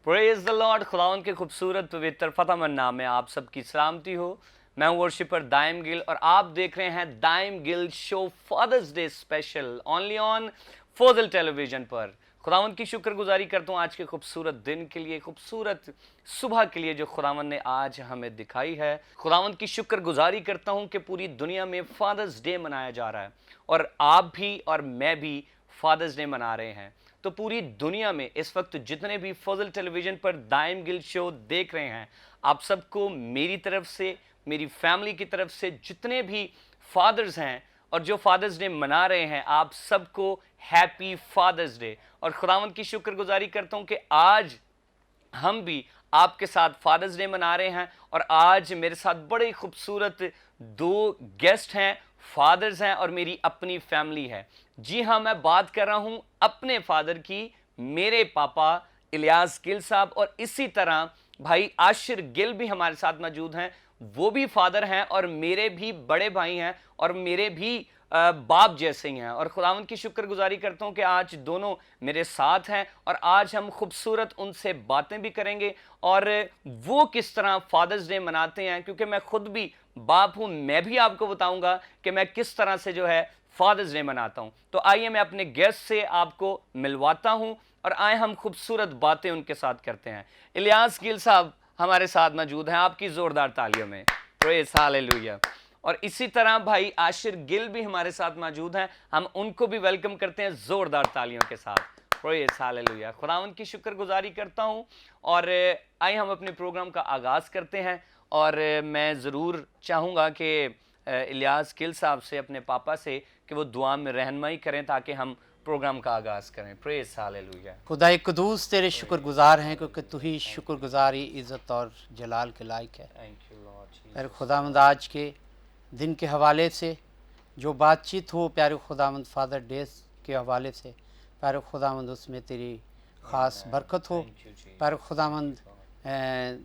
Praise the Lord. खुदावंद के खूबसूरत पवित्र फतेहमंद नाम में आप सबकी सलामती हो। मैं हूं वर्शिपर दाइम गिल और आप देख रहे हैं Daim Gill show father's day special only on Fazal television पर। खुदावंद की शुक्रगुजारी करता हूं आज के खूबसूरत दिन के लिए, खूबसूरत सुबह के लिए जो खुदावंद ने आज हमें दिखाई है। खुदावंद की शुक्रगुजारी करता हूं कि पूरी दुनिया में फादर्स डे मनाया जा रहा है और आप भी और मैं भी फादर्स डे मना रहे हैं। तो पूरी दुनिया में इस वक्त जितने भी फजल टेलीविजन पर दाइम गिल शो देख रहे हैं, आप सबको मेरी तरफ से, मेरी फैमिली की तरफ से, जितने भी फादर्स हैं और जो फादर्स डे मना रहे हैं, आप सबको हैप्पी फादर्स डे। और खुदावंद की शुक्रगुजारी करता हूं कि आज हम भी आपके साथ फादर्स डे मना रहे हैं और आज मेरे साथ बड़े खूबसूरत दो गेस्ट हैं, फादर्स हैं और मेरी अपनी फैमिली है। जी हाँ, मैं बात कर रहा हूं अपने फादर की, मेरे पापा इलियास गिल साहब, और इसी तरह भाई आशिर गिल भी हमारे साथ मौजूद हैं। वो भी फादर हैं और मेरे भी बड़े भाई हैं और मेरे भी बाप जैसे ही हैं। और खुदावंद की शुक्रगुजारी करता हूं कि आज दोनों मेरे साथ हैं और आज हम खूबसूरत उनसे बातें भी करेंगे और वो किस तरह फादर्स डे मनाते हैं, क्योंकि मैं खुद भी बाप हूं। मैं भी आपको बताऊंगा कि मैं किस तरह से जो है फादर्स डे मनाता हूं। तो आइए मैं अपने गेस्ट से आपको मिलवाता हूं और आए हम खूबसूरत बातें उनके साथ करते हैं। इलियास गिल साहब हमारे साथ मौजूद हैं, आपकी जोरदार तालियों में प्रेज हालेलुया। और इसी तरह भाई आशिर गिल भी हमारे साथ मौजूद हैं, हम उनको भी वेलकम करते हैं जोरदार तालियों के साथ प्रेज हालेलुया। खुदावंद की शुक्रगुजारी करता हूं और आइए हम अपने प्रोग्राम का आगाज करते हैं। और मैं ज़रूर चाहूँगा कि इलियास गिल साहब से, अपने पापा से, कि वो दुआ में रहनुमाई करें ताकि हम प्रोग्राम का आगाज करें। Praise hallelujah. खुदा कुदूस तेरे शुक्रगुजार हैं क्योंकि तू ही शुक्रगुजारी, इज़्ज़त और जलाल के लायक है। Thank you Lord. प्यारे खुदावंद, आज के दिन के हवाले से जो बातचीत हो प्यारे खुदावंद, फादर डे के हवाले से प्यारे खुदावंद, उसमें तेरी ख़ास बरकत हो। प्यारे खुदावंद,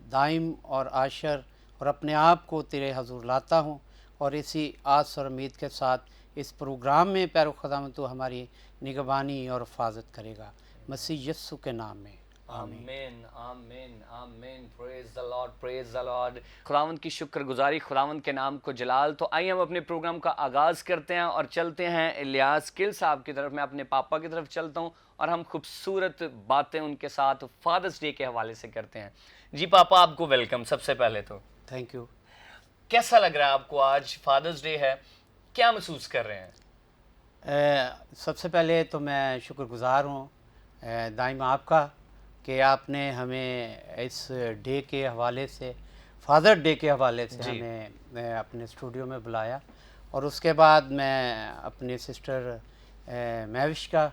दाइम और आशर और अपने आप को तेरे हजूर लाता हूँ और इसी आस और उम्मीद के साथ इस प्रोग्राम में प्यारे खुदावंद तू हमारी निगरानी और हिफाजत करेगा, मसीह यस्सु के नाम में आमीन आमीन आमीन। Praise the Lord, praise the Lord. खुदावंद की शुक्रगुजारी, खुदावंद के नाम को जलाल। तो आइए हम अपने प्रोग्राम का आगाज़ करते हैं और चलते हैं इलियास गिल साहब की तरफ। मैं अपने पापा की तरफ चलता हूं और हम खूबसूरत बातें उनके साथ फादर्स डे के हवाले से करते हैं। जी पापा, आपको वेलकम। सबसे पहले तो थैंक यू। कैसा लग रहा है आपको? आज फादर्स डे है, क्या महसूस कर रहे हैं? सबसे पहले तो मैं शुक्रगुजार हूँ दाइम आपका कि आपने हमें इस डे के हवाले से, फादर डे के हवाले से हमें अपने स्टूडियो में बुलाया। और उसके बाद मैं अपने सिस्टर महविश का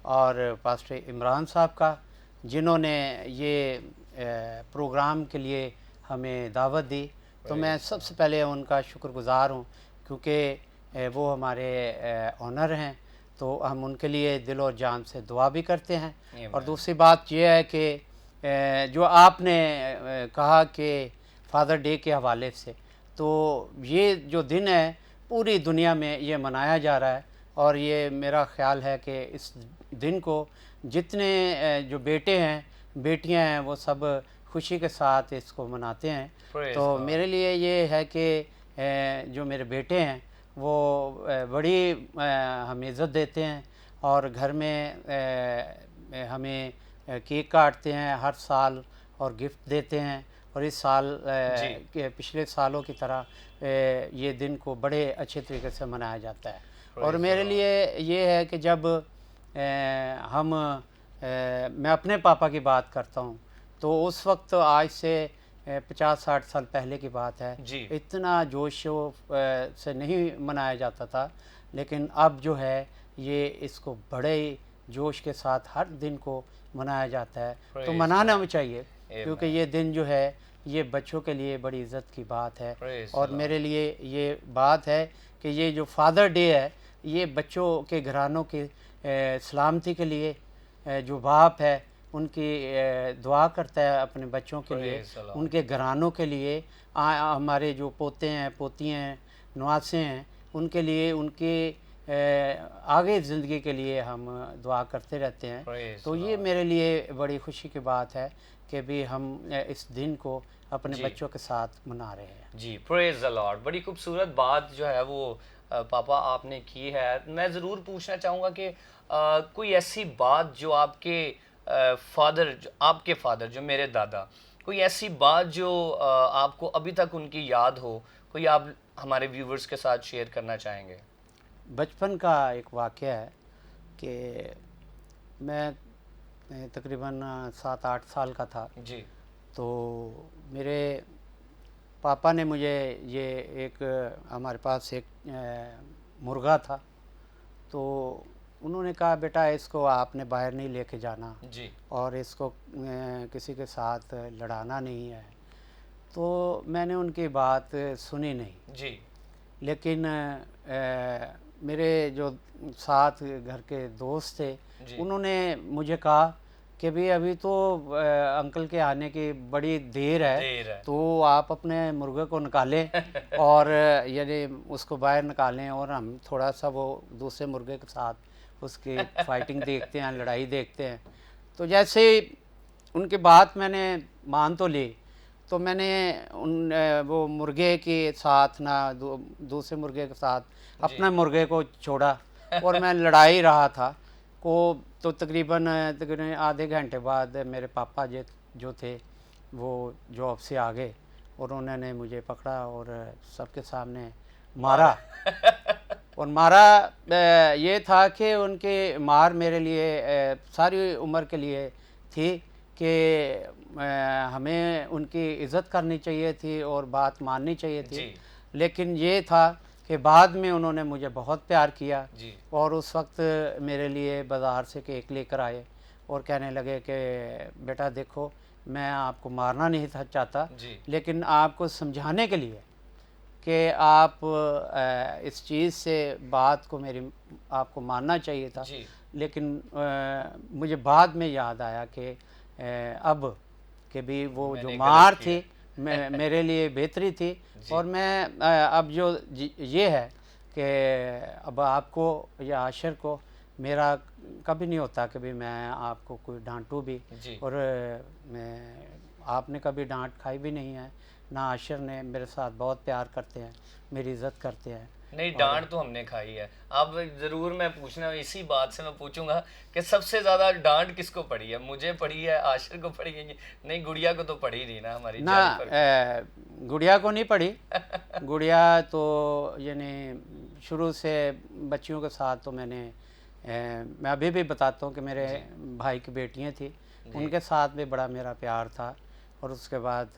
और पास्टर इमरान साहब का, जिन्होंने ये प्रोग्राम के लिए हमें दावत दी, तो मैं सबसे पहले उनका शुक्रगुजार हूँ क्योंकि वो हमारे ऑनर हैं। तो हम उनके लिए दिल और जान से दुआ भी करते हैं। और दूसरी बात यह है कि जो आपने कहा कि फादर डे के हवाले से, तो ये जो दिन है पूरी दुनिया में ये मनाया जा रहा है और ये मेरा ख्याल है कि इस दिन को जितने जो बेटे हैं, बेटियां हैं, वो सब खुशी के साथ इसको मनाते हैं। तो मेरे लिए ये है कि जो मेरे बेटे हैं वो बड़ी हमें इज़्ज़त देते हैं और घर में हमें केक काटते हैं हर साल और गिफ्ट देते हैं। और इस साल के पिछले सालों की तरह ये दिन को बड़े अच्छे तरीके से मनाया जाता है। और मेरे लिए ये है कि जब मैं अपने पापा की बात करता हूँ तो उस वक्त आज से 50-60 साल पहले की बात है, इतना जोश से नहीं मनाया जाता था, लेकिन अब जो है ये इसको बड़े जोश के साथ हर दिन को मनाया जाता है। तो मनाना भी चाहिए क्योंकि ये दिन जो है ये बच्चों के लिए बड़ी इज़्ज़त की बात है। और मेरे लिए ये बात है कि ये जो फादर डे है ये बच्चों के घरानों की सलामती के लिए जो बाप है उनकी दुआ करता है अपने बच्चों के लिए, उनके घरानों के लिए, हमारे जो पोते हैं, पोतियाँ हैं, नवासे हैं, उनके लिए, उनके आगे ज़िंदगी के लिए हम दुआ करते रहते हैं। Praise तो ये मेरे लिए बड़ी खुशी की बात है कि भी हम इस दिन को अपने जी। बच्चों के साथ मना रहे हैं। जी, प्रेज द लॉर्ड। बड़ी खूबसूरत बात जो है वो पापा आपने की है। मैं ज़रूर पूछना चाहूँगा कि कोई ऐसी बात जो आपके फादर जो मेरे दादा, कोई ऐसी बात जो आपको अभी तक उनकी याद हो, कोई आप हमारे व्यूवर्स के साथ शेयर करना चाहेंगे? बचपन का एक वाक़या है कि मैं तकरीबन 7-8 साल का था। जी, तो मेरे पापा ने मुझे ये एक हमारे पास एक मुर्गा था, तो उन्होंने कहा बेटा इसको आपने बाहर नहीं लेके जाना जी, और इसको किसी के साथ लड़ाना नहीं है। तो मैंने उनकी बात सुनी नहीं, जी, लेकिन मेरे जो साथ घर के दोस्त थे जी। उन्होंने मुझे कहा कि भाई अभी तो अंकल के आने की बड़ी देर है, देर है। तो आप अपने मुर्गे को निकालें और यानी उसको बाहर निकालें और हम थोड़ा सा वो दूसरे मुर्गे के साथ उसकी फाइटिंग देखते हैं, लड़ाई देखते हैं। तो जैसे ही उनकी बात मैंने मान तो ली, तो मैंने वो मुर्गे के साथ ना दूसरे मुर्गे के साथ अपने मुर्गे को छोड़ा और मैं लड़ाई रहा था को। तो तकरीबन आधे घंटे बाद मेरे पापा जो थे वो जॉब से आ गए और उन्होंने मुझे पकड़ा और सबके सामने मारा। और मारा ये था कि उनकी मार मेरे लिए सारी उम्र के लिए थी कि हमें उनकी इज़्ज़त करनी चाहिए थी और बात माननी चाहिए थी। जी, लेकिन ये था कि बाद में उन्होंने मुझे बहुत प्यार किया जी, और उस वक्त मेरे लिए बाज़ार से केक लेकर आए और कहने लगे कि बेटा देखो मैं आपको मारना नहीं था चाहता, जी, लेकिन आपको समझाने के लिए कि आप इस चीज़ से बात को मेरी आपको मानना चाहिए था। जी, लेकिन मुझे बाद में याद आया कि अब कि भी वो जो मैंने मार गलत थी मेरे लिए बेहतरी थी। जी। और मैं अब जो ये है कि अब आपको या आशिर को मेरा कभी नहीं होता कि भी मैं आपको कोई डांटूं भी, जी। और मैं आपने कभी डांट खाई भी नहीं है ना। आशिर ने मेरे साथ बहुत प्यार करते हैं, मेरी इज़्ज़त करते हैं। नहीं, डांट तो हमने खाई है। अब जरूर मैं पूछना इसी बात से मैं पूछूंगा कि सबसे ज्यादा डांट किसको पड़ी है? मुझे पड़ी है, आशिर को पड़ी है? नहीं, गुड़िया को तो पड़ी नहीं ना, हमारी ना जेनिफर को। गुड़िया को नहीं पड़ी। गुड़िया तो यानी शुरू से बच्चियों के साथ तो मैं अभी भी बताता हूँ कि मेरे भाई की बेटियाँ थी, उनके साथ भी बड़ा मेरा प्यार था। और उसके बाद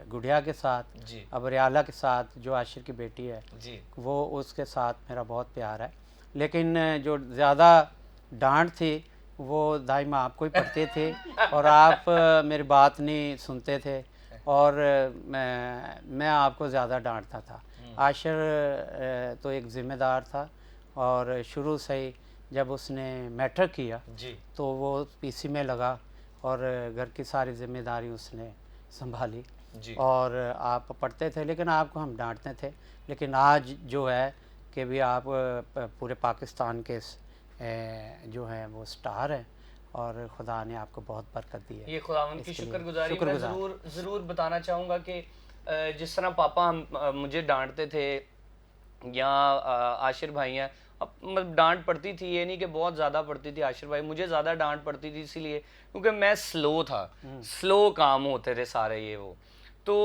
गुड़िया के साथ, जी, अब रियाला के साथ जो आशिर की बेटी है जी, वो, उसके साथ मेरा बहुत प्यार है। लेकिन जो ज़्यादा डांट थी वो दाइमा आपको ही पड़ते थे और आप मेरी बात नहीं सुनते थे और मैं आपको ज़्यादा डांटता था। आशिर तो एक ज़िम्मेदार था और शुरू से ही जब उसने मैट्रिक किया जी, तो वो पीसी में लगा और घर की सारी जिम्मेदारी उसने संभाली। जी, और आप पढ़ते थे लेकिन आपको हम डांटते थे। लेकिन आज जो है कि भी आप पूरे पाकिस्तान के जो हैं वो स्टार हैं और खुदा ने आपको बहुत बरकत दी है। ये खुदावंद की इसके लिए शुक्रगुजारी मैं शुक्रगुजार। ज़रूर ज़रूर बताना चाहूँगा कि जिस तरह पापा मुझे डांटते थे या आशिर भाई हैं, अब मतलब डांट पड़ती थी, ये नहीं कि बहुत ज़्यादा पड़ती थी। आशिर भाई मुझे ज़्यादा डांट पड़ती थी इसीलिए क्योंकि मैं स्लो था, स्लो काम होते थे सारे ये वो। तो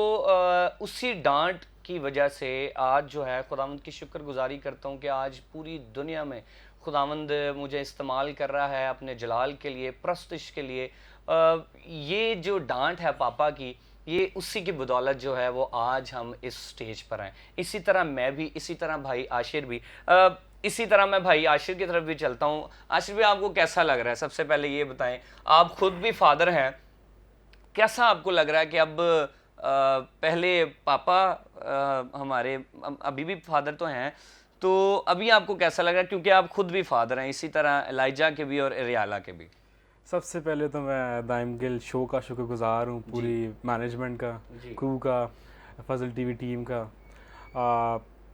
उसी डांट की वजह से आज जो है खुदावंद की शुक्रगुजारी करता हूँ कि आज पूरी दुनिया में खुदावंद मुझे इस्तेमाल कर रहा है अपने जलाल के लिए, प्रस्तिश के लिए। ये जो डांट है पापा की, ये उसी की बदौलत जो है वो आज हम इस स्टेज पर हैं। इसी तरह मैं भी, इसी तरह भाई आशिर भी। इसी तरह मैं भाई आशिर की तरफ भी चलता हूँ। आशिर भी आपको कैसा लग रहा है? सबसे पहले ये बताएं, आप खुद भी फादर हैं, कैसा आपको लग रहा है कि अब पहले पापा हमारे अभी भी फादर तो हैं, तो अभी आपको कैसा लग रहा है क्योंकि आप खुद भी फादर हैं, इसी तरह एलाइजा के भी और रियाला के भी? सबसे पहले तो मैं दाइम गिल शो का शुक्रगुजार हूँ, पूरी मैनेजमेंट का, क्रू का, फजल टीवी टीम का।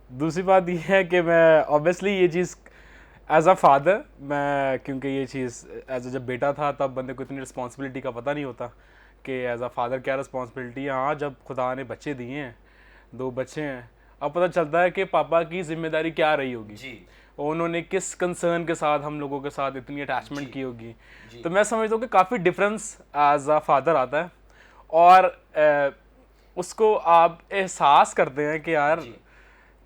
दूसरी बात यह है कि मैं ऑब्वियसली ये चीज़ एज अ फादर मैं, क्योंकि ये चीज़ एज अ जब बेटा था तब बंदे को इतनी रिस्पॉन्सिबिलिटी का पता नहीं होता कि एज अ फादर क्या रिस्पॉन्सिबिलिटी है। हाँ, जब खुदा ने बच्चे दिए हैं, 2 बच्चे हैं, अब पता चलता है कि पापा की जिम्मेदारी क्या रही होगी जी। और उन्होंने किस कंसर्न के साथ हम लोगों के साथ इतनी अटैचमेंट की होगी। तो मैं समझता हूँ कि काफ़ी डिफरेंस एज अ फादर आता है और उसको आप एहसास करते हैं कि यार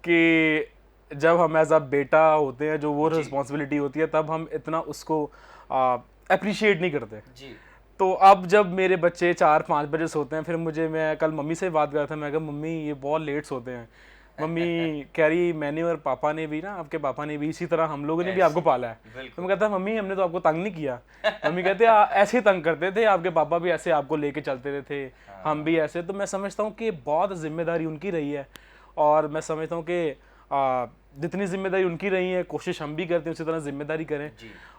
कि जब हम एज अ बेटा होते हैं, जो वो रिस्पॉन्सिबिलिटी होती है, तब हम इतना उसको अप्रिशिएट नहीं करते। जी। तो अब जब मेरे बच्चे 4-5 बजे सोते हैं, फिर मैं कल मम्मी से बात कर रहा था, मैं कहा मम्मी ये बहुत लेट सोते हैं। मम्मी कह रही मैंने और पापा ने भी ना, आपके पापा ने भी इसी तरह हम लोगों ने भी आपको पाला है। तो मैं कहता मम्मी हमने तो आपको तंग नहीं किया। मम्मी कहते ऐसे ही तंग करते थे, आपके पापा भी ऐसे आपको लेके चलते रहे थे, हम भी ऐसे। तो मैं समझता हूँ कि बहुत जिम्मेदारी उनकी रही है और मैं समझता हूँ कि जितनी जिम्मेदारी उनकी रही है, कोशिश हम भी करते हैं उसी तरह जिम्मेदारी करें।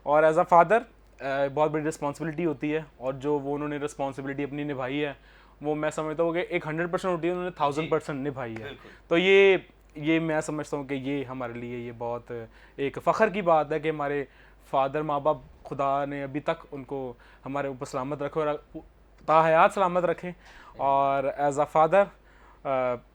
और एज अ फादर बहुत बड़ी रिस्पॉन्सिबिलिटी होती है और जो वो उन्होंने रिस्पॉन्सिबिलिटी अपनी निभाई है, वो मैं समझता हूँ कि एक 100% होती है, उन्होंने 1000% निभाई है। तो ये मैं समझता हूँ कि ये हमारे लिए ये बहुत एक फ़ख्र की बात है कि हमारे फादर माँ बाप, खुदा ने अभी तक उनको हमारे ऊपर सलामत रखे और ताहयात सलामत रखें। और एज अ फादर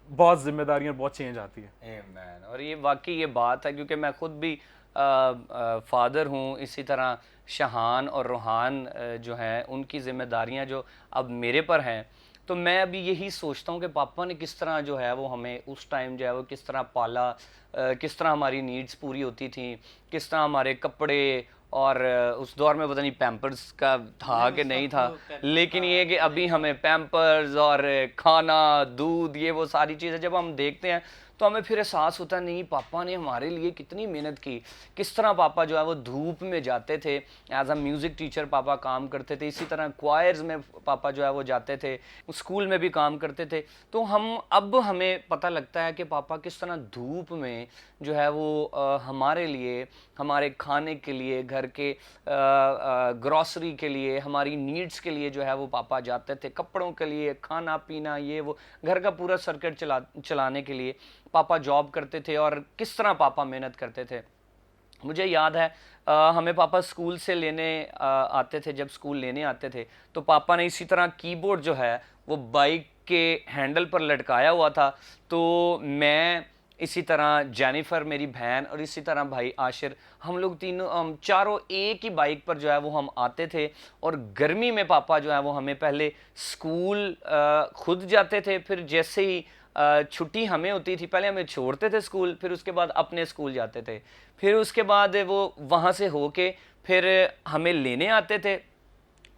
बहुत जिम्मेदारियाँ बहुत चेंज आती है। आमीन। और ये वाकई ये बात है, क्योंकि मैं खुद भी फादर हूँ, इसी तरह शहान और रूहान जो हैं उनकी ज़िम्मेदारियाँ जो अब मेरे पर हैं। तो मैं अभी यही सोचता हूँ कि पापा ने किस तरह जो है वो हमें उस टाइम जो है वो किस तरह पाला, किस तरह हमारी नीड्स पूरी होती थी, किस तरह हमारे कपड़े, और उस दौर में पता नहीं पैम्पर्स का था कि नहीं था, लेकिन ये कि अभी हमें पैम्पर्स और खाना, दूध, ये वो सारी चीज़ें जब हम देखते हैं तो हमें फिर एहसास होता है नहीं पापा ने हमारे लिए कितनी मेहनत की। किस तरह पापा जो है वो धूप में जाते थे, एज अ म्यूज़िक टीचर पापा काम करते थे, इसी तरह क्वायर्स में पापा जो है वो जाते थे, स्कूल में भी काम करते थे। तो अब हमें पता लगता है कि पापा किस तरह धूप में जो है वो हमारे लिए, हमारे खाने के लिए, घर के ग्रॉसरी के लिए, हमारी नीड्स के लिए जो है वो पापा जाते थे, कपड़ों के लिए, खाना पीना, ये वो घर का पूरा सर्किट चलाने के लिए पापा जॉब करते थे। और किस तरह पापा मेहनत करते थे। मुझे याद है हमें पापा स्कूल से लेने आते थे। जब स्कूल लेने आते थे तो पापा ने इसी तरह कीबोर्ड जो है वो बाइक के हैंडल पर लटकाया हुआ था। तो मैं, इसी तरह जेनिफर मेरी बहन, और इसी तरह भाई आशिर, हम लोग तीनों, हम चारों एक ही बाइक पर जो है वो हम आते थे। और गर्मी में पापा जो है वो हमें पहले स्कूल खुद जाते थे, फिर जैसे ही छुट्टी हमें होती थी पहले हमें छोड़ते थे स्कूल, फिर उसके बाद अपने स्कूल जाते थे, फिर उसके बाद वो वहाँ से होके फिर हमें लेने आते थे,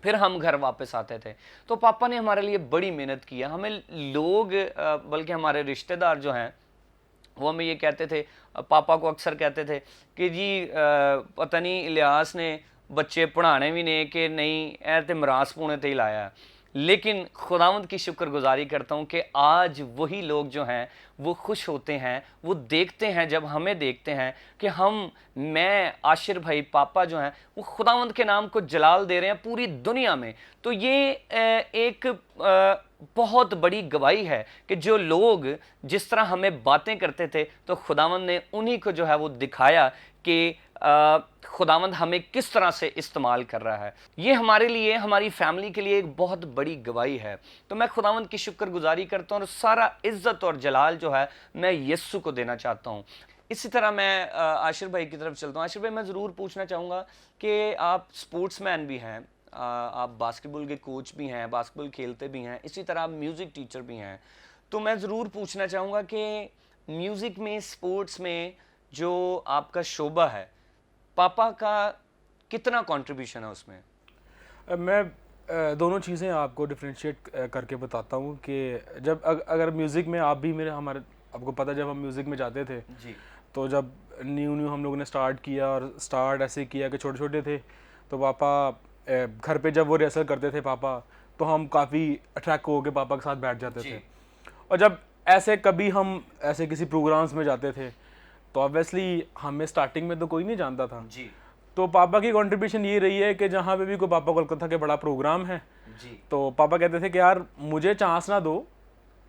फिर हम घर वापस आते थे। तो पापा ने हमारे लिए बड़ी मेहनत की है। हमें लोग बल्कि हमारे रिश्तेदार जो हैं वो हमें ये कहते थे, पापा को अक्सर कहते थे कि जी पता नहीं इलियास ने बच्चे पढ़ाने भी नहीं कि नहीं, ऐ ते मरास पूने ते ही लाया है। लेकिन खुदावंद की शुक्रगुजारी करता हूँ कि आज वही लोग जो हैं वो खुश होते हैं, वो देखते हैं, जब हमें देखते हैं कि मैं, आशिर भाई, पापा जो हैं वो खुदावंद के नाम को जलाल दे रहे हैं पूरी दुनिया में। तो ये एक बहुत बड़ी गवाही है कि जो लोग जिस तरह हमें बातें करते थे तो खुदावंद ने उन्हीं को जो है वो दिखाया कि खुदावंद हमें किस तरह से इस्तेमाल कर रहा है। ये हमारे लिए, हमारी फैमिली के लिए एक बहुत बड़ी गवाही है। तो मैं खुदावंद की शुक्रगुजारी करता हूँ और सारा इज्जत और जलाल जो है मैं यस्सु को देना चाहता हूँ। इसी तरह मैं आशिर भाई की तरफ चलता हूँ। आशिर भाई, मैं ज़रूर पूछना चाहूँगा कि आप स्पोर्ट्समैन भी हैं, आप बास्केटबॉल के कोच भी हैं, बास्केटबॉल खेलते भी हैं, इसी तरह आप म्यूज़िक टीचर भी हैं। तो मैं ज़रूर पूछना चाहूँगा कि म्यूज़िक में, स्पोर्ट्स में जो आपका शोबा है, पापा का कितना कंट्रीब्यूशन है उसमें? मैं दोनों चीज़ें आपको डिफरेंशिएट करके बताता हूँ कि जब अगर म्यूज़िक में आप भी हमारे आपको पता, जब हम म्यूज़िक में जाते थे जी। तो जब न्यू हम लोगों ने स्टार्ट किया और स्टार्ट ऐसे किया कि छोटे छोटे थे, तो पापा घर पे जब वो रिहर्सल करते थे पापा, तो हम काफ़ी अट्रैक्ट हो के पापा के साथ बैठ जाते थे। और जब ऐसे कभी हम ऐसे किसी प्रोग्राम्स में जाते थे तो ऑब्वियसली हमें स्टार्टिंग में तो कोई नहीं जानता था जी। तो पापा की कंट्रीब्यूशन ये रही है कि जहाँ पे भी कोई पापा को लगता था कि बड़ा प्रोग्राम है जी। तो पापा कहते थे कि यार मुझे चांस ना दो,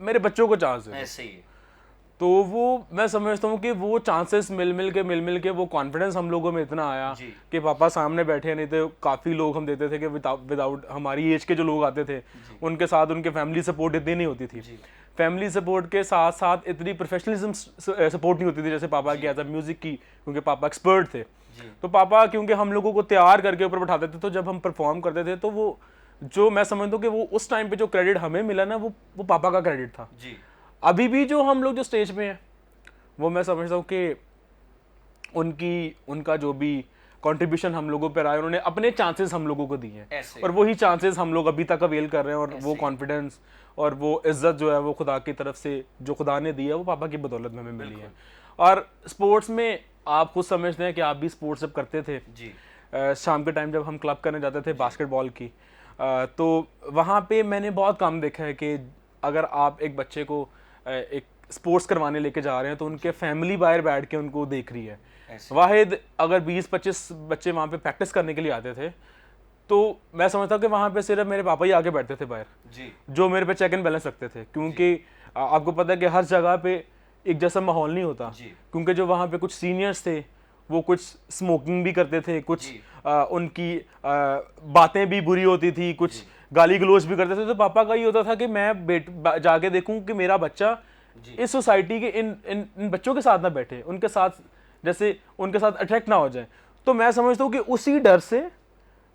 मेरे बच्चों को चांस दो। ऐसे ही। तो वो मैं समझता हूँ कि वो चांसेस मिल मिल के वो कॉन्फिडेंस हम लोगों में इतना आया कि पापा सामने बैठे, नहीं तो काफ़ी लोग हम देते थे कि विदाउट हमारी एज के जो लोग आते थे उनके साथ उनके फैमिली सपोर्ट इतनी नहीं होती थी। फैमिली सपोर्ट के साथ साथ इतनी प्रोफेशनलिज्म सपोर्ट नहीं होती थी जैसे पापा की आता म्यूजिक की, क्योंकि पापा एक्सपर्ट थे। तो पापा क्योंकि हम लोगों को तैयार करके ऊपर बैठाते थे, तो जब हम परफॉर्म करते थे तो वो जो मैं समझता हूँ कि वो उस टाइम पे जो क्रेडिट हमें मिला ना वो पापा का क्रेडिट था। अभी भी जो हम लोग जो स्टेज पे हैं वो मैं समझता हूँ कि उनका जो भी कंट्रीब्यूशन हम लोगों पर आया, उन्होंने अपने चांसेस हम लोगों को दिए हैं और वही चांसेस हम लोग अभी तक अवेल कर रहे हैं। और वो कॉन्फिडेंस और वो इज्जत जो है वो खुदा की तरफ से जो खुदा ने दी है वो पापा की बदौलत में हमें मिली है। और स्पोर्ट्स में आप खुद समझते हैं कि आप भी स्पोर्ट्स जब करते थे जी। शाम के टाइम जब हम क्लब करने जाते थे बास्केटबॉल की, तो वहाँ पे मैंने बहुत कम देखा है कि अगर आप एक बच्चे को एक स्पोर्ट्स करवाने लेके जा रहे हैं तो उनके फैमिली बाहर बैठ के उनको देख रही है। वाहिद अगर 20-25 बच्चे वहाँ पे प्रैक्टिस करने के लिए आते थे तो मैं समझता हूँ कि वहाँ पे सिर्फ मेरे पापा ही आके बैठते थे बाहर जी, जो मेरे पे चेक एंड बैलेंस रखते थे, क्योंकि आपको पता है कि हर जगह पे एक जैसा माहौल नहीं होता, क्योंकि जो वहाँ पे कुछ सीनियर्स थे वो कुछ स्मोकिंग भी करते थे, कुछ उनकी बातें भी बुरी होती थी, कुछ गाली गलौज भी करते थे। तो पापा का ये होता था कि मैं जाके देखूं कि मेरा बच्चा इस सोसाइटी के इन बच्चों के साथ ना बैठे, उनके साथ जैसे उनके साथ अट्रैक्ट ना हो जाए। तो मैं समझता हूँ कि उसी डर से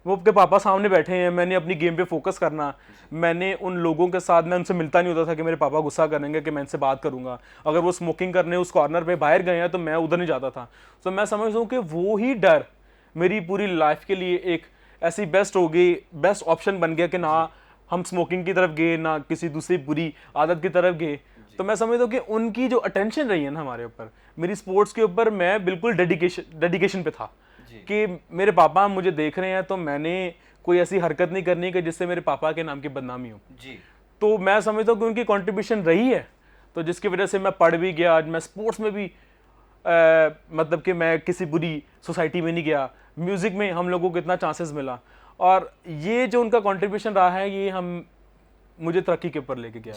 वो के पापा सामने बैठे हैं, मैंने अपनी गेम पे फोकस करना, मैंने उन लोगों के साथ, मैं उनसे मिलता नहीं होता था कि मेरे पापा गुस्सा करेंगे कि मैं इनसे बात करूंगा। अगर वो स्मोकिंग करने उस कॉर्नर पे बाहर गए हैं तो मैं उधर नहीं जाता था। तो मैं समझता हूँ कि वो ही डर मेरी पूरी लाइफ के लिए एक ऐसी बेस्ट हो गई, बेस्ट ऑप्शन बन गया कि ना हम स्मोकिंग की तरफ गए ना किसी दूसरी बुरी आदत की तरफ गए। तो मैं समझता हूँ कि उनकी जो अटेंशन रही है ना हमारे ऊपर, मेरी स्पोर्ट्स के ऊपर, मैं बिल्कुल डेडिकेशन पे था कि मेरे पापा मुझे देख रहे हैं तो मैंने कोई ऐसी हरकत नहीं करनी कि जिससे मेरे पापा के नाम की बदनामी हो जी। तो मैं समझता हूँ कि उनकी कंट्रीब्यूशन रही है, तो जिसकी वजह से मैं पढ़ भी गया, आज मैं स्पोर्ट्स में भी मतलब कि मैं किसी बुरी सोसाइटी में नहीं गया, म्यूज़िक में हम लोगों को इतना चांसेस मिला, और ये जो उनका कंट्रीब्यूशन रहा है ये मुझे तरक्की के ऊपर लेके गया।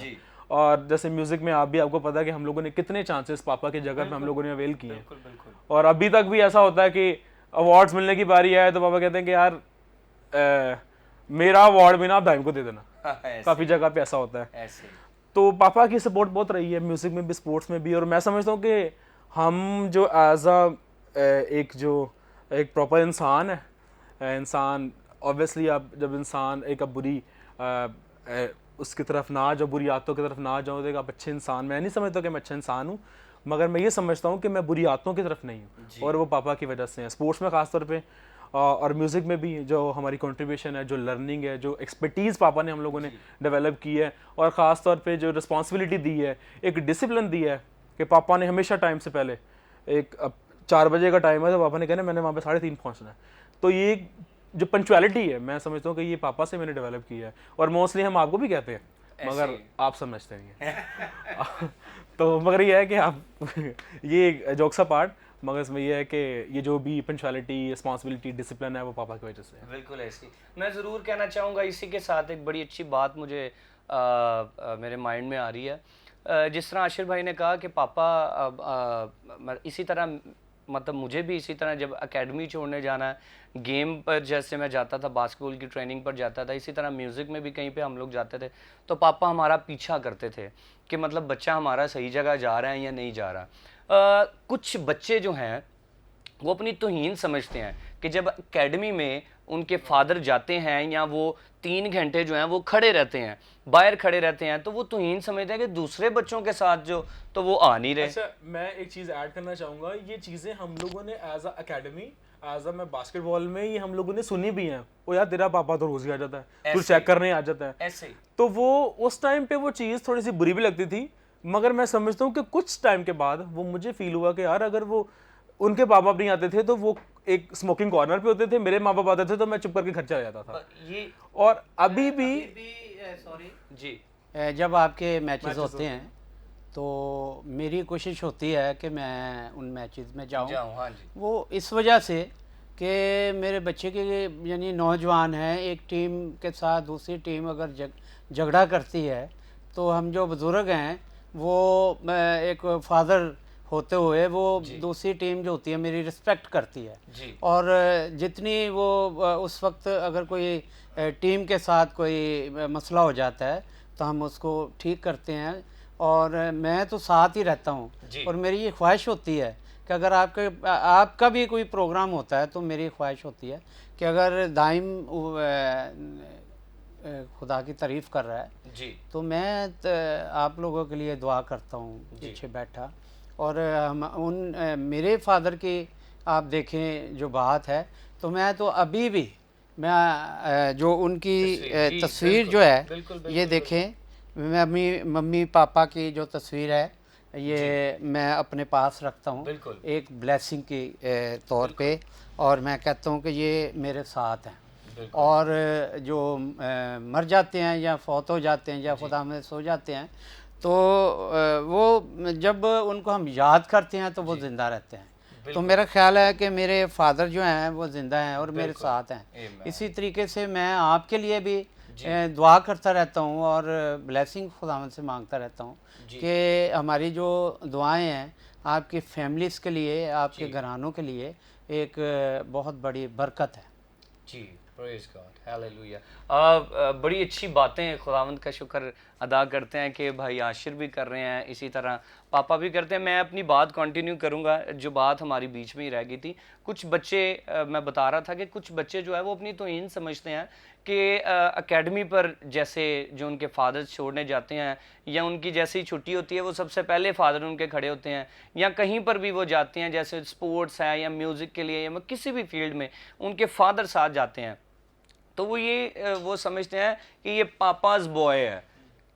और जैसे म्यूजिक में आपको पता है कि हम लोगों ने कितने चांसेस पापा की जगह पे हम लोगों ने अवेल किए हैं, और अभी तक भी ऐसा होता है कि अवार्ड्स मिलने की बारी आए तो पापा कहते हैं कि यार मेरा अवार्ड भी ना आप दाइम को दे देना। काफी जगह पे ऐसा होता है। तो पापा की सपोर्ट बहुत रही है म्यूजिक में भी, स्पोर्ट्स में भी। और मैं समझता हूँ कि हम जो एक प्रॉपर इंसान है, इंसान ऑब्वियसली आप जब इंसान एक बुरी उसकी तरफ ना जाओ, बुरी आदतों की तरफ ना जाओ, तो आप अच्छे इंसान, मैं नहीं समझता कि मैं अच्छा इंसान हूँ, मगर मैं ये समझता हूँ कि मैं बुरी आदतों की तरफ नहीं हूँ, और वो पापा की वजह से है। स्पोर्ट्स में खास तौर पे और म्यूज़िक में भी जो हमारी कंट्रीब्यूशन है, जो लर्निंग है, जो एक्सपर्टीज़ पापा ने हम लोगों ने डेवलप की है, और ख़ास तौर पे जो रिस्पॉन्सिबिलिटी दी है, एक डिसिप्लिन दी है कि पापा ने हमेशा टाइम से पहले, एक 4 बजे का टाइम है तो पापा ने कहना मैंने वहाँ पे 3:30 पहुँचना है। तो ये जो पंक्चुअलिटी है मैं समझता हूँ कि ये पापा से मैंने डेवलप किया है, और मोस्टली हम आपको भी कहते हैं मगर आप समझते नहीं हैं। तो मगर ये है कि आप ये जोक्स पार्ट, मगर इसमें ये है कि ये जो भी पंक्चुअलिटी, रिस्पॉन्सिबिलिटी, डिसिप्लिन है वो पापा की वजह से है। बिल्कुल ऐसी मैं ज़रूर कहना चाहूँगा, इसी के साथ एक बड़ी अच्छी बात मुझे मेरे माइंड में आ रही है। जिस तरह आशिर भाई ने कहा कि पापा इसी तरह, मतलब मुझे भी इसी तरह जब एकेडमी छोड़ने जाना है, गेम पर जैसे मैं जाता था, बास्केटबॉल की ट्रेनिंग पर जाता था, इसी तरह म्यूज़िक में भी कहीं पे हम लोग जाते थे तो पापा हमारा पीछा करते थे कि मतलब बच्चा हमारा सही जगह जा रहा है या नहीं जा रहा। कुछ बच्चे जो हैं वो अपनी तौहीन समझते हैं कि जब एकेडमी में उनके फादर जाते हैं या वो 3 घंटे जो हैं वो खड़े रहते हैं, बाहर खड़े रहते हैं, तो वो तौहीन समझते हैं कि दूसरे बच्चों के साथ जो तो वो आ नहीं रहे। अच्छा, मैं एक चीज़ ऐड करना चाहूँगा, ये चीज़ें हम लोगों ने as a academy, as a मैं बास्केटबॉल में, ये हम लोगों ने सुनी भी हैं। ओ यार तेरा पापा तो रोज ही आ जाता है, तू चेक करने आ जाता है ऐसे। तो वो उस टाइम पे वो चीज़ थोड़ी सी बुरी भी लगती थी, मगर मैं समझता हूँ कि कुछ टाइम के बाद वो मुझे फील हुआ कि यार अगर वो उनके माँ बाप नहीं आते थे तो वो एक स्मोकिंग कॉर्नर पे होते थे, मेरे माँ बाप आते थे तो मैं चुप करके घर चला जाता था। ये और अभी भी सॉरी जी, जब आपके मैचेस होते हैं तो मेरी कोशिश होती है कि मैं उन मैचेस में जाऊं। हाँ जी। वो इस वजह से कि मेरे बच्चे के यानी नौजवान हैं, एक टीम के साथ दूसरी टीम अगर झगड़ा करती है तो हम जो बुज़ुर्ग हैं वो एक फादर होते हुए वो दूसरी टीम जो होती है मेरी रिस्पेक्ट करती है जी। और जितनी वो उस वक्त अगर कोई टीम के साथ कोई मसला हो जाता है तो हम उसको ठीक करते हैं और मैं तो साथ ही रहता हूँ। जी। और मेरी ये ख्वाहिश होती है कि अगर आपका भी कोई प्रोग्राम होता है तो मेरी ख्वाहिश होती है कि अगर दाइम खुदा की तारीफ़ कर रहा है जी। तो मैं आप लोगों के लिए दुआ करता हूँ पीछे बैठा। और हम मेरे फादर की आप देखें जो बात है तो मैं तो अभी भी मैं जो उनकी तस्वीर जो है ये देखें, मैं मम्मी पापा की जो तस्वीर है ये मैं अपने पास रखता हूँ एक ब्लेसिंग की तौर पे, और मैं कहता हूँ कि ये मेरे साथ हैं। और जो मर जाते हैं या फौत हो जाते हैं या खुदा में सो जाते हैं तो वो जब उनको हम याद करते हैं तो वो ज़िंदा रहते हैं। तो मेरा ख्याल है कि मेरे फादर जो हैं वो ज़िंदा हैं और मेरे साथ हैं। इसी तरीके से मैं आपके लिए भी दुआ करता रहता हूँ और ब्लेसिंग खुदावंद से मांगता रहता हूँ कि हमारी जो दुआएं हैं आपकी फैमिलीज़ के लिए, आपके घरानों के लिए एक बहुत बड़ी बरकत है। जी, प्रेज़ गॉड, हालेलुया। बड़ी अच्छी बातें, खुदावंद का शुक्र अदा करते हैं कि भाई आशिर भी कर रहे हैं, इसी तरह पापा भी करते हैं। मैं अपनी बात कंटिन्यू करूंगा, जो बात हमारी बीच में ही रह गई थी। कुछ बच्चे मैं बता रहा था कि कुछ बच्चे जो है वो अपनी तौहीन समझते हैं कि एकेडमी पर जैसे जो उनके फादर्स छोड़ने जाते हैं या उनकी जैसी छुट्टी होती है वो सबसे पहले फादर उनके खड़े होते हैं, या कहीं पर भी वो जाते हैं जैसे स्पोर्ट्स है या म्यूज़िक के लिए या किसी भी फील्ड में उनके फादर साथ जाते हैं, तो वो समझते हैं कि ये पापाज बॉय है,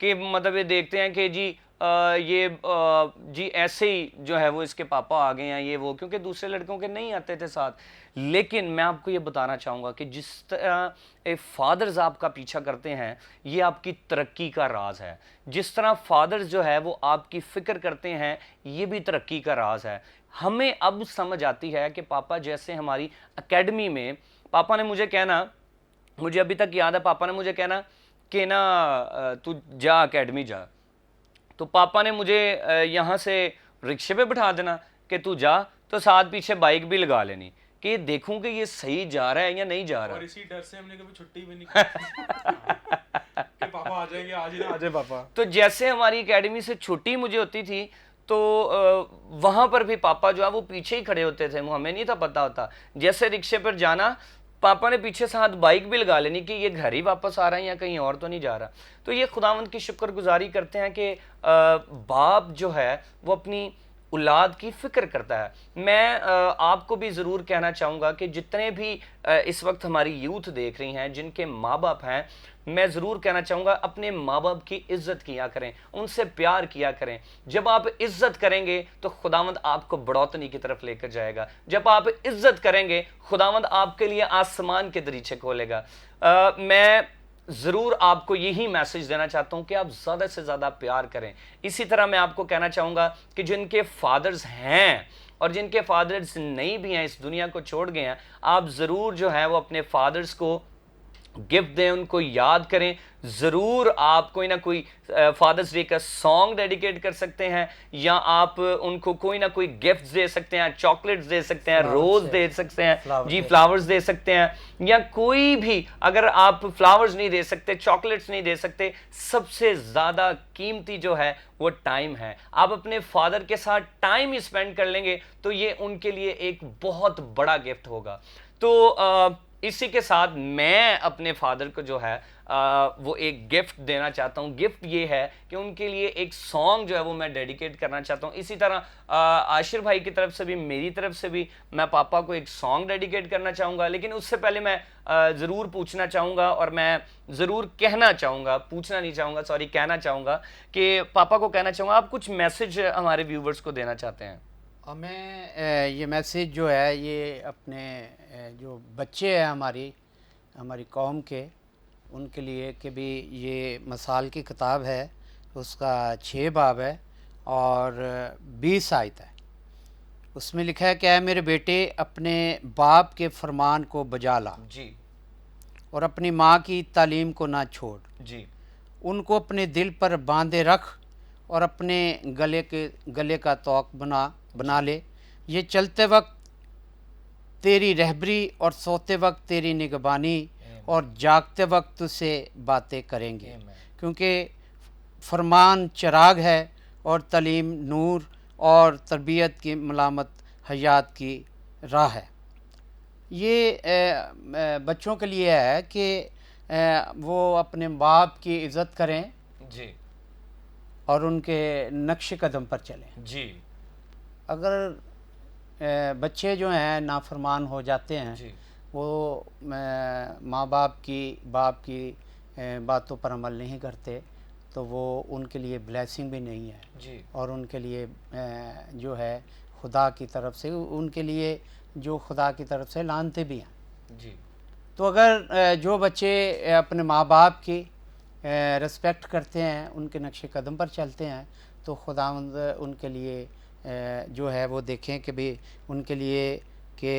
कि मतलब ये देखते हैं कि जी जी ऐसे ही जो है वो इसके पापा आ गए हैं ये वो, क्योंकि दूसरे लड़कों के नहीं आते थे साथ। लेकिन मैं आपको ये बताना चाहूँगा कि जिस तरह फादर्स आपका पीछा करते हैं ये आपकी तरक्की का राज है। जिस तरह फादर्स जो है वो आपकी फ़िक्र करते हैं ये भी तरक्की का राज है। हमें अब समझ आती है कि पापा जैसे हमारी एकेडमी में, पापा ने मुझे कहना, मुझे अभी तक याद है पापा ने मुझे कहना कि ना तू जा एकेडमी जा, तो पापा ने मुझे यहाँ से रिक्शे पे बिठा देना कि तू जा, तो साथ पीछे बाइक भी लगा लेनी कि देखूं कि ये सही जा रहा है या नहीं जा रहा। और इसी डर से हमने कभी छुट्टी भी नहीं की कि पापा आ जाएंगे, आज ही ना आ जाए पापा। तो जैसे हमारी एकेडमी से छुट्टी मुझे होती थी तो वहाँ पर भी पापा जो है वो पीछे ही खड़े होते थे, वो हमें नहीं था पता होता। जैसे रिक्शे पर जाना, पापा ने पीछे साथ बाइक भी लगा लेनी कि ये घर ही वापस आ रहा है या कहीं और तो नहीं जा रहा। तो ये खुदावंद की शुक्रगुजारी करते हैं कि बाप जो है वो अपनी औलाद की फ़िक्र करता है। मैं आपको भी ज़रूर कहना चाहूँगा कि जितने भी इस वक्त हमारी यूथ देख रही हैं जिनके माँ बाप हैं, मैं ज़रूर कहना चाहूँगा अपने माँ बाप की इज़्ज़त किया करें, उनसे प्यार किया करें। जब आप इज़्ज़त करेंगे तो खुदावंद आपको बढ़ोतनी की तरफ लेकर जाएगा। जब आप इज़्ज़त करेंगे खुदावंद आपके लिए आसमान के दरीचे खोलेगा। मैं ज़रूर आपको यही मैसेज देना चाहता हूँ कि आप ज़्यादा से ज़्यादा प्यार करें। इसी तरह मैं आपको कहना चाहूँगा कि जिनके फादर्स हैं और जिनके फादर्स नहीं भी हैं, इस दुनिया को छोड़ गए हैं, आप ज़रूर जो है वो अपने फादर्स को गिफ्ट दें, उनको याद करें। ज़रूर आप कोई ना कोई फादर्स डे का सॉन्ग डेडिकेट कर सकते हैं, या आप उनको कोई ना कोई गिफ्ट दे सकते हैं, चॉकलेट्स दे सकते हैं, रोज़ दे सकते हैं, जी फ्लावर्स दे सकते हैं, या कोई भी, अगर आप फ्लावर्स नहीं दे सकते, चॉकलेट्स नहीं दे सकते, सबसे ज़्यादा कीमती जो है वो टाइम है। आप अपने फादर के साथ टाइम स्पेंड कर लेंगे तो ये उनके लिए एक बहुत बड़ा गिफ्ट होगा। तो इसी के साथ मैं अपने फादर को जो है वो एक गिफ्ट देना चाहता हूँ। गिफ्ट ये है कि उनके लिए एक सॉन्ग जो है वो मैं डेडिकेट करना चाहता हूँ। इसी तरह आशिर भाई की तरफ से भी, मेरी तरफ से भी, मैं पापा को एक सॉन्ग डेडिकेट करना चाहूँगा। लेकिन उससे पहले मैं ज़रूर पूछना चाहूँगा, और मैं ज़रूर कहना चाहूँगा, पूछना नहीं चाहूँगा, सॉरी, कहना चाहूँगा कि पापा को कहना चाहूँगा आप कुछ मैसेज हमारे व्यूवर्स को देना चाहते हैं। और मैं ये मैसेज जो है ये अपने जो बच्चे हैं हमारी कौम के, उनके लिए कि भी ये मसाल की किताब है, उसका 6 बाब है और 20 आयत है। उसमें लिखा है कि ऐ मेरे बेटे अपने बाप के फरमान को बजा ला जी, और अपनी माँ की तालीम को ना छोड़ जी, उनको अपने दिल पर बांधे रख और अपने गले का तौक बना ले। ये चलते वक्त तेरी रहबरी और सोते वक्त तेरी निगहबानी और जागते वक्त तुझसे बातें करेंगे, क्योंकि फरमान चिराग है और तालीम नूर और तरबियत की मलामत हयात की राह है। ये बच्चों के लिए है कि वो अपने बाप की इज़्ज़त करें जी और उनके नक्श कदम पर चलें। जी अगर बच्चे जो हैं नाफरमान हो जाते हैं, जी वो माँ बाप की बातों पर अमल नहीं करते, तो वो उनके लिए ब्लेसिंग भी नहीं है जी और उनके लिए जो है खुदा की तरफ से, उनके लिए जो खुदा की तरफ से लानते भी हैं। जी तो अगर जो बच्चे अपने माँ बाप की रिस्पेक्ट करते हैं, उनके नक्शे कदम पर चलते हैं, तो खुदावंद उनके लिए जो है वो देखें कि भी उनके लिए कि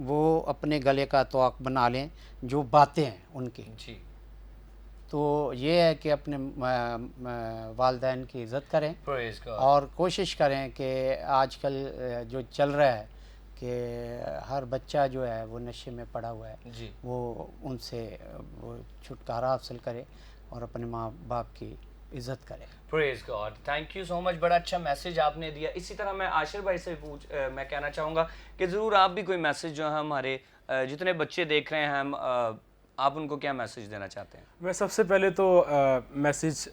वो अपने गले का तौक बना लें जो बातें हैं उनकी। जी तो ये है कि अपने वालिदैन की इज़्ज़त करें प्रेज़ गॉड। और कोशिश करें कि आजकल जो चल रहा है कि हर बच्चा जो है वो नशे में पड़ा हुआ है, जी वो उनसे वो छुटकारा हासिल करे और अपने माँ बाप की इज़्ज़त करे। Praise God, thank you so much. बड़ा अच्छा मैसेज आपने दिया। इसी तरह मैं आशिर भाई से मैं कहना चाहूँगा कि ज़रूर आप भी कोई मैसेज जो है हमारे जितने बच्चे देख रहे हैं हम आप उनको क्या मैसेज देना चाहते हैं? मैं सबसे पहले तो मैसेज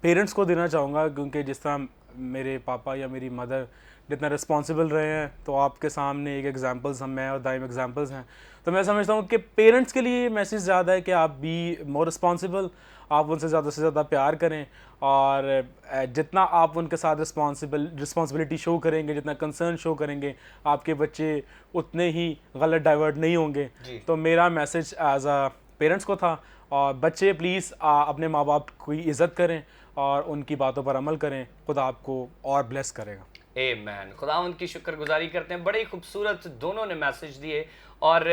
पेरेंट्स को देना चाहूँगा, क्योंकि जिस तरह मेरे पापा या मेरी मदर जितना रिस्पॉन्सिबल रहे हैं, तो आपके सामने एक एग्जांपल्स हम मैं और दाइम एग्जांपल्स हैं। तो मैं समझता हूँ कि पेरेंट्स के लिए ये मैसेज ज़्यादा है कि आप बी मोर रिस्पॉन्सिबल, आप उनसे ज़्यादा से ज़्यादा प्यार करें और जितना आप उनके साथ रिस्पॉन्सिबिलिटी शो करेंगे, जितना कंसर्न शो करेंगे, आपके बच्चे उतने ही गलत डाइवर्ट नहीं होंगे। तो मेरा मैसेज एज अ पेरेंट्स को था। और बच्चे प्लीज़ अपने माँ बाप की इज़्ज़त करें और उनकी बातों पर अमल करें, खुदा आपको और ब्लेस करेगा। आमीन। खुदावंद की शुक्रगुजारी करते हैं। बड़े खूबसूरत दोनों ने मैसेज दिए और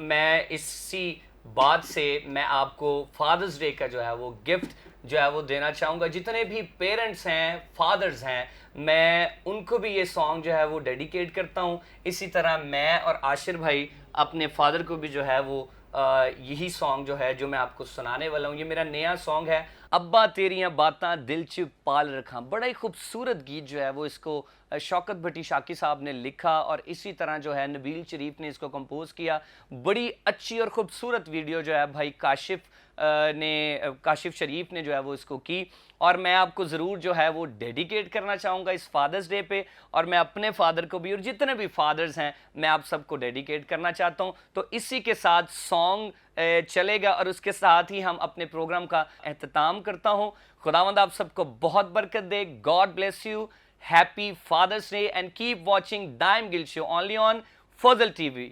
मैं इसी बात से मैं आपको फादर्स डे का जो है वो गिफ्ट जो है वो देना चाहूँगा। जितने भी पेरेंट्स हैं, फादर्स हैं, मैं उनको भी ये सॉन्ग जो है वो डेडिकेट करता हूँ। इसी तरह मैं और आशिर भाई अपने फादर को भी जो है वो यही सॉन्ग जो है जो मैं आपको सुनाने वाला हूँ, ये मेरा नया सॉन्ग है, अब्बा तेरियां बातां दिल च पाल रखा। बड़ा ही खूबसूरत गीत जो है वो इसको शौकत भट्टी शाकी साहब ने लिखा और इसी तरह जो है नबील शरीफ ने इसको कंपोज किया। बड़ी अच्छी और ख़ूबसूरत वीडियो जो है भाई काशिफ शरीफ ने जो है वो इसको की और मैं आपको ज़रूर जो है वो डेडिकेट करना चाहूँगा इस फादर्स डे पे और मैं अपने फादर को भी और जितने भी फादर्स हैं मैं आप सबको डेडिकेट करना चाहता हूँ। तो इसी के साथ सॉन्ग चलेगा और उसके साथ ही हम अपने प्रोग्राम का एहतमाम करता हूँ। खुदावंद आप सबको बहुत बरकत दे। God bless you. Happy father's day and keep watching Daim Gill show only on Fazal TV.